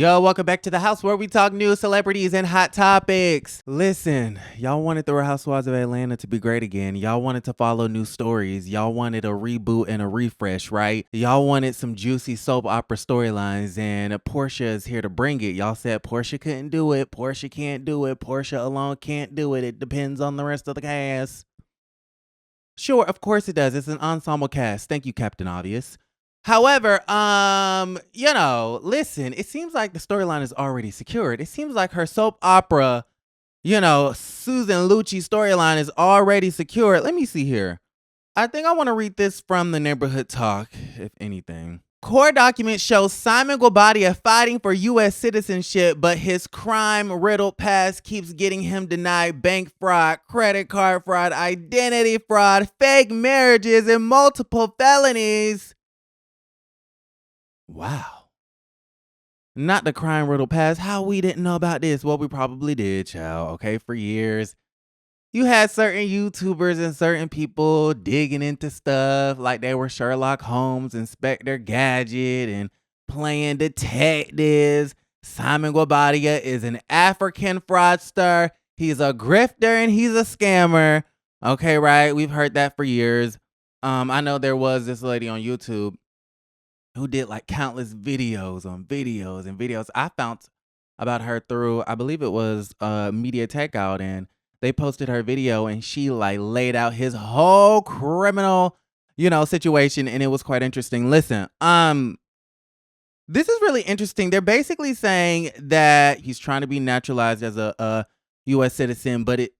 Yo, welcome back to the house where we talk news, celebrities, and hot topics. Listen, y'all wanted the Real Housewives of Atlanta to be great again. Y'all wanted to follow new stories. Y'all wanted a reboot and a refresh, right? Y'all wanted some juicy soap opera storylines, and Porsha is here to bring it. Y'all said Porsha couldn't do it. Porsha can't do it. Porsha alone can't do it. It depends on the rest of the cast. Sure, of course it does. It's an ensemble cast. Thank you, Captain Obvious. However, listen, it seems like the storyline is already secured. It seems like her soap opera, Susan Lucci storyline is already secured. Let me see here. I think I want to read this from the Neighborhood Talk, if anything. Court documents show Simon Guobadia fighting for U.S. citizenship, but his crime-riddled past keeps getting him denied bank fraud, credit card fraud, identity fraud, fake marriages, and multiple felonies. Wow. Not the crime-riddled past. How we didn't know about this? Well, we probably did, child. Okay, for years. You had certain YouTubers and certain people digging into stuff like they were Sherlock Holmes, Inspector Gadget, and playing detectives. Simon Guobadia is an African fraudster. He's a grifter and he's a scammer. Okay, right? We've heard that for years. I know there was this lady on YouTube who did like countless videos on videos and videos. I found about her through, I believe it was Media Takeout, and they posted her video and she like laid out his whole criminal, situation, and it was quite interesting. Listen, this is really interesting. They're basically saying that he's trying to be naturalized as a U.S. citizen, but it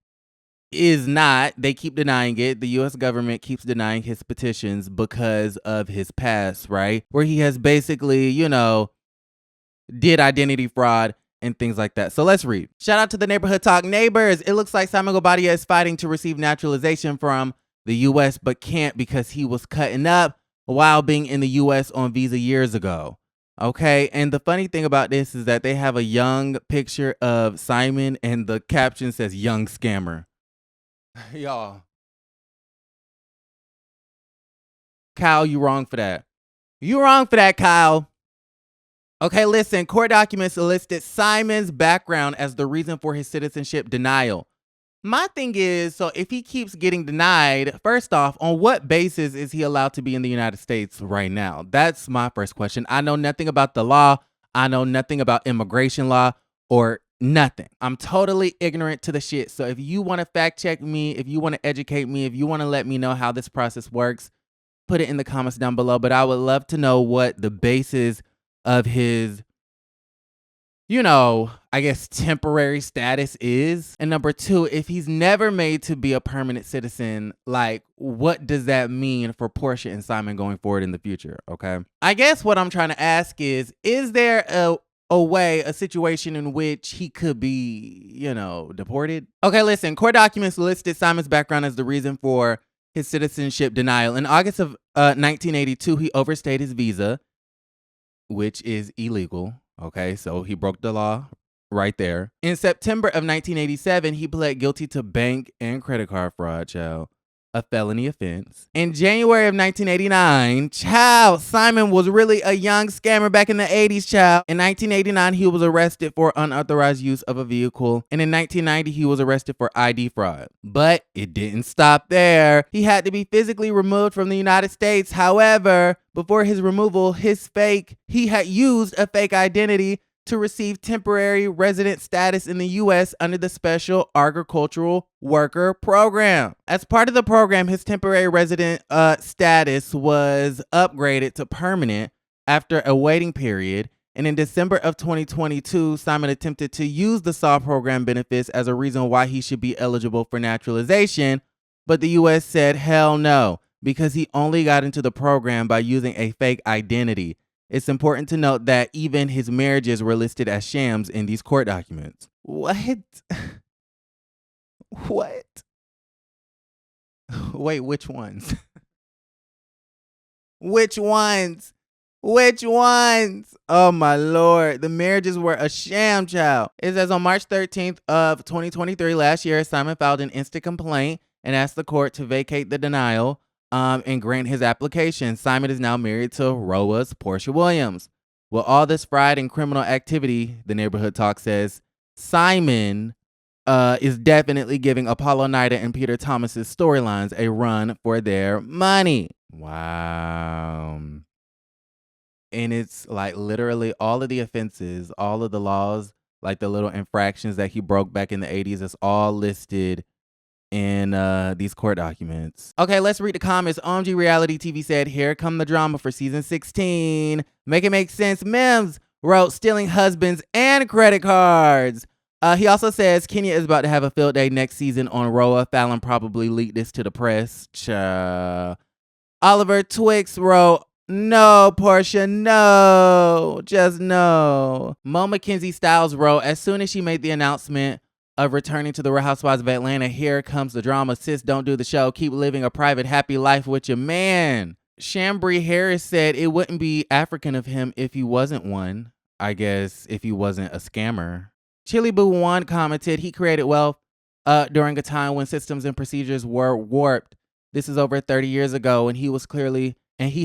is not. They keep denying it. The U.S. government keeps denying his petitions because of his past, right? Where he has basically, did identity fraud and things like that. So let's read. Shout out to the Neighborhood Talk neighbors. It looks like Simon Guobadia is fighting to receive naturalization from the U.S. but can't because he was cutting up while being in the U.S. on visa years ago. Okay, and the funny thing about this is that they have a young picture of Simon and the caption says young scammer. Y'all. Kyle, you wrong for that. You wrong for that, Kyle. Okay, listen, court documents listed Simon's background as the reason for his citizenship denial. My thing is, so if he keeps getting denied, first off, on what basis is he allowed to be in the United States right now? That's my first question. I know nothing about the law. I know nothing about immigration law or nothing. I'm totally ignorant to the shit. So if you want to fact check me, if you want to educate me, if you want to let me know how this process works, put it in the comments down below. But I would love to know what the basis of his, I guess temporary status is. And number two, if he's never made to be a permanent citizen, like what does that mean for Porsha and Simon going forward in the future? Okay. I guess what I'm trying to ask is there a situation in which he could be, deported? Okay, listen, court documents listed Simon's background as the reason for his citizenship denial. In August of 1982, he overstayed his visa, which is illegal. Okay, so he broke the law right there. In September of 1987, he pled guilty to bank and credit card fraud, child, a felony offense. In January of 1989, Simon was really a young scammer back in the 80s, child. In 1989, he was arrested for unauthorized use of a vehicle. And in 1990, he was arrested for ID fraud. But it didn't stop there. He had to be physically removed from the United States. However, before his removal, he had used a fake identity to receive temporary resident status in the U.S. under the Special Agricultural Worker Program. As part of the program, his temporary resident status was upgraded to permanent after a waiting period. And in December of 2022, Simon attempted to use the SAW program benefits as a reason why he should be eligible for naturalization. But the U.S. said, hell no, because he only got into the program by using a fake identity. It's important to note that even his marriages were listed as shams in these court documents. What? What? Wait, which ones? Which ones? Which ones? Oh my Lord. The marriages were a sham, child. It says on March 13th of 2023, last year, Simon filed an instant complaint and asked the court to vacate the denial and grant his application. Simon is now married to RHOA's Porsha Williams. With all this fraud and criminal activity, the neighborhood talk says, Simon is definitely giving Apollo Nida and Peter Thomas's storylines a run for their money. Wow. And it's like literally all of the offenses, all of the laws, like the little infractions that he broke back in the 80s, is all listed in these court documents. Okay, let's read the comments. OMG Reality TV said, here come the drama for season 16. Make it make sense. Mims wrote, stealing husbands and credit cards. He also says Kenya is about to have a field day next season on RHOA. Fallon probably leaked this to the press. Oliver Twix wrote, no, Porsha, no, just no. Mo Mackenzie Styles wrote, as soon as she made the announcement of returning to the Real Housewives of Atlanta, here comes the drama. Sis, don't do the show. Keep living a private, happy life with your man. Shambri Harris said it wouldn't be African of him if he wasn't one. I guess if he wasn't a scammer. Chili Boo One commented, he created wealth during a time when systems and procedures were warped. This is over 30 years ago, and he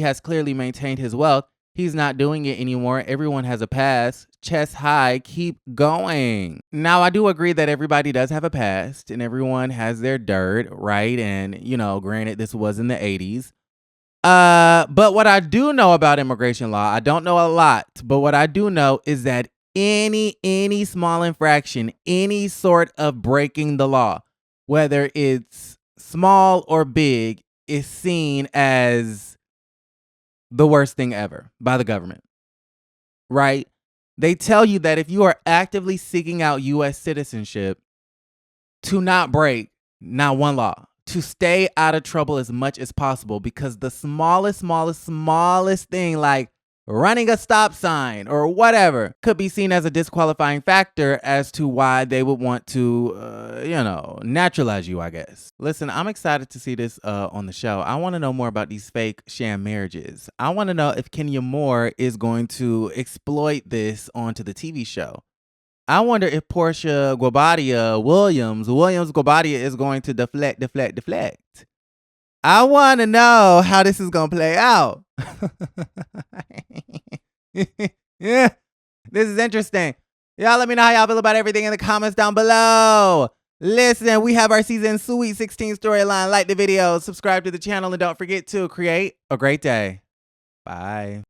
has clearly maintained his wealth. He's not doing it anymore. Everyone has a past. Chest high, keep going. Now, I do agree that everybody does have a past and everyone has their dirt, right? And, you know, granted, this was in the 80s. But what I do know about immigration law, I don't know a lot, but what I do know is that any small infraction, any sort of breaking the law, whether it's small or big, is seen as the worst thing ever by the government, right? They tell you that if you are actively seeking out U.S. citizenship, to not break not one law, to stay out of trouble as much as possible, because the smallest thing, like running a stop sign or whatever, could be seen as a disqualifying factor as to why they would want to, naturalize you, I guess. Listen, I'm excited to see this on the show. I want to know more about these fake sham marriages. I want to know if Kenya Moore is going to exploit this onto the TV show. I wonder if Porsha Guobadia Williams Guobadia is going to deflect. I want to know how this is going to play out. Yeah, this is interesting. Y'all let me know how y'all feel about everything in the comments down below. Listen, we have our season Sweet 16 storyline. Like the video, subscribe to the channel, and don't forget to create a great day. Bye.